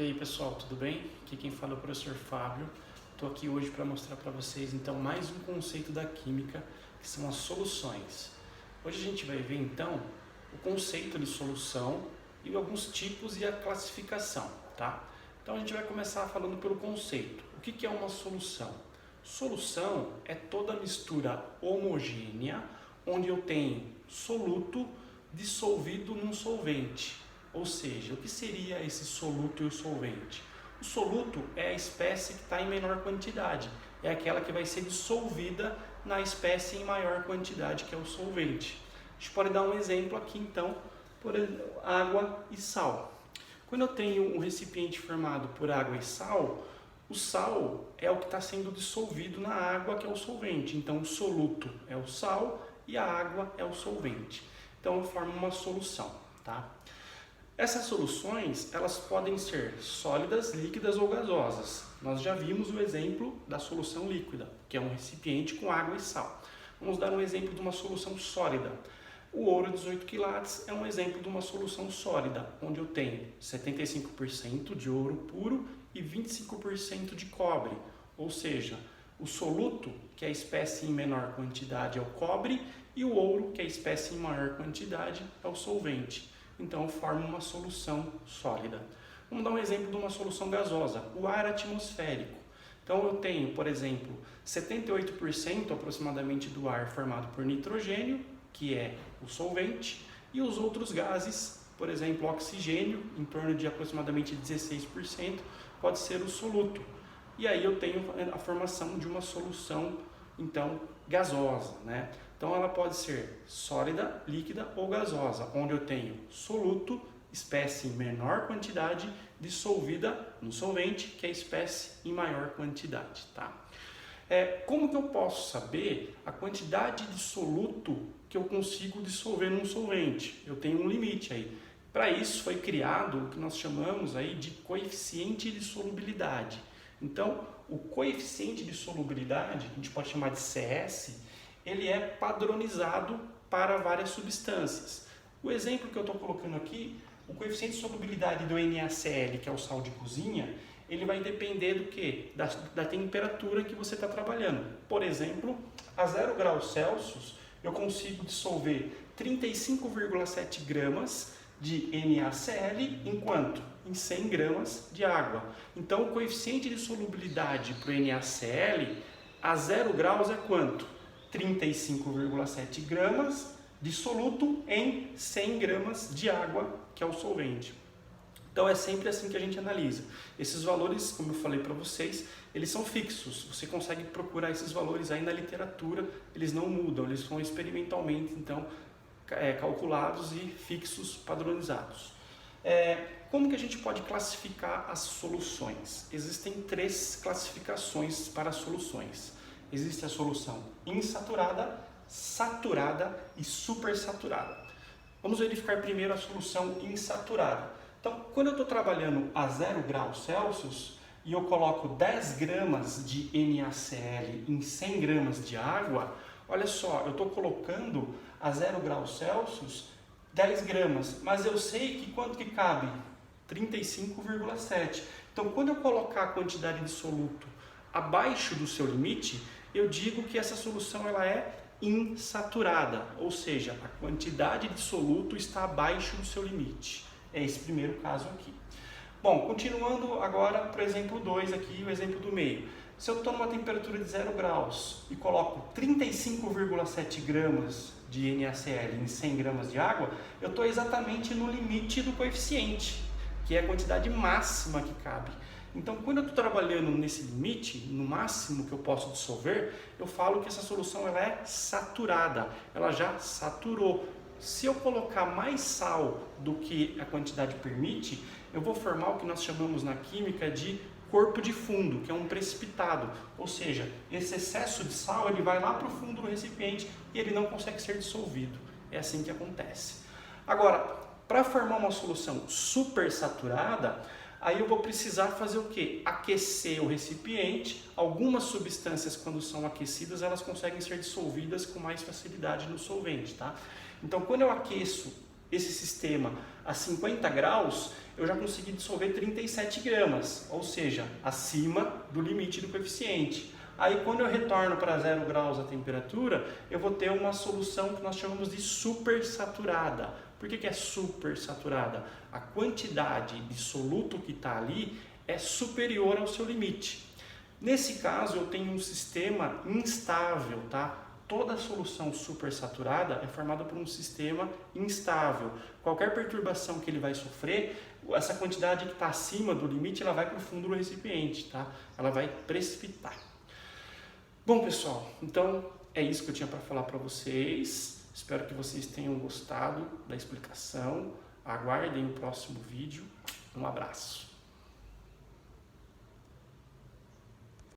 E aí pessoal, tudo bem? Aqui quem fala é o professor Fábio. Estou aqui hoje para mostrar para vocês então mais um conceito da química, que são as soluções. Hoje a gente vai ver então o conceito de solução e alguns tipos e a classificação, tá? Então a gente vai começar falando pelo conceito. O que é uma solução? Solução é toda mistura homogênea onde eu tenho soluto dissolvido num solvente. Ou seja, o que seria esse soluto e o solvente? O soluto é a espécie que está em menor quantidade, é aquela que vai ser dissolvida na espécie em maior quantidade, que é o solvente. A gente pode dar um exemplo aqui então, por água e sal. Quando eu tenho um recipiente formado por água e sal, o sal é o que está sendo dissolvido na água, que é o solvente. Então o soluto é o sal e a água é o solvente. Então eu formo uma solução, tá? Essas soluções, elas podem ser sólidas, líquidas ou gasosas. Nós já vimos o exemplo da solução líquida, que é um recipiente com água e sal. Vamos dar um exemplo de uma solução sólida. O ouro 18 quilates é um exemplo de uma solução sólida, onde eu tenho 75% de ouro puro e 25% de cobre. Ou seja, o soluto, que é a espécie em menor quantidade, é o cobre, e o ouro, que é a espécie em maior quantidade, é o solvente. Então, forma uma solução sólida. Vamos dar um exemplo de uma solução gasosa, o ar atmosférico. Então, eu tenho, por exemplo, 78% aproximadamente do ar formado por nitrogênio, que é o solvente, e os outros gases, por exemplo, oxigênio, em torno de aproximadamente 16%, pode ser o soluto. E aí eu tenho a formação de uma solução, então, gasosa, né? Então ela pode ser sólida, líquida ou gasosa, onde eu tenho soluto, espécie em menor quantidade, dissolvida no solvente, que é espécie em maior quantidade, tá? Como que eu posso saber a quantidade de soluto que eu consigo dissolver num solvente? Eu tenho um limite aí. Para isso foi criado o que nós chamamos aí de coeficiente de solubilidade. Então, o coeficiente de solubilidade, a gente pode chamar de CS, ele é padronizado para várias substâncias. O exemplo que eu estou colocando aqui, o coeficiente de solubilidade do NaCl, que é o sal de cozinha, ele vai depender do quê? Da temperatura que você está trabalhando. Por exemplo, a 0 graus Celsius, eu consigo dissolver 35,7 gramas de NaCl, enquanto em 100 gramas de água. Então, o coeficiente de solubilidade para o NaCl a 0 graus é quanto? 35,7 gramas de soluto em 100 gramas de água, que é o solvente. Então é sempre assim que a gente analisa. Esses valores, como eu falei para vocês, eles são fixos. Você consegue procurar esses valores aí na literatura, eles não mudam, eles são experimentalmente então calculados e fixos, padronizados. Como que a gente pode classificar as soluções? Existem 3 classificações para as soluções. Existe a solução insaturada, saturada e supersaturada. Vamos verificar primeiro a solução insaturada. Então, quando eu estou trabalhando a 0 graus Celsius e eu coloco 10 gramas de NaCl em 100 gramas de água, olha só, eu estou colocando a 0 graus Celsius 10 gramas, mas eu sei que quanto que cabe? 35,7. Então, quando eu colocar a quantidade de soluto abaixo do seu limite, eu digo que essa solução ela é insaturada, ou seja, a quantidade de soluto está abaixo do seu limite. É esse primeiro caso aqui. Bom, continuando agora para o exemplo 2 aqui, o exemplo do meio. Se eu estou numa temperatura de 0 graus e coloco 35,7 gramas de NaCl em 100 gramas de água, eu estou exatamente no limite do coeficiente, que é a quantidade máxima que cabe. Então, quando eu estou trabalhando nesse limite, no máximo que eu posso dissolver, eu falo que essa solução ela é saturada, ela já saturou. Se eu colocar mais sal do que a quantidade permite, eu vou formar o que nós chamamos na química de corpo de fundo, que é um precipitado. Ou seja, esse excesso de sal ele vai lá para o fundo do recipiente e ele não consegue ser dissolvido. É assim que acontece. Agora, para formar uma solução supersaturada, aí eu vou precisar fazer o quê? Aquecer o recipiente. Algumas substâncias, quando são aquecidas, elas conseguem ser dissolvidas com mais facilidade no solvente, tá? Então, quando eu aqueço esse sistema a 50 graus, eu já consegui dissolver 37 gramas, ou seja, acima do limite do coeficiente. Aí quando eu retorno para 0 graus a temperatura, eu vou ter uma solução que nós chamamos de supersaturada. Por que é supersaturada? A quantidade de soluto que está ali é superior ao seu limite. Nesse caso eu tenho um sistema instável, tá? Toda solução supersaturada é formada por um sistema instável. Qualquer perturbação que ele vai sofrer, essa quantidade que está acima do limite, ela vai para o fundo do recipiente, tá? Ela vai precipitar. Bom, pessoal, então é isso que eu tinha para falar para vocês. Espero que vocês tenham gostado da explicação. Aguardem o próximo vídeo. Um abraço.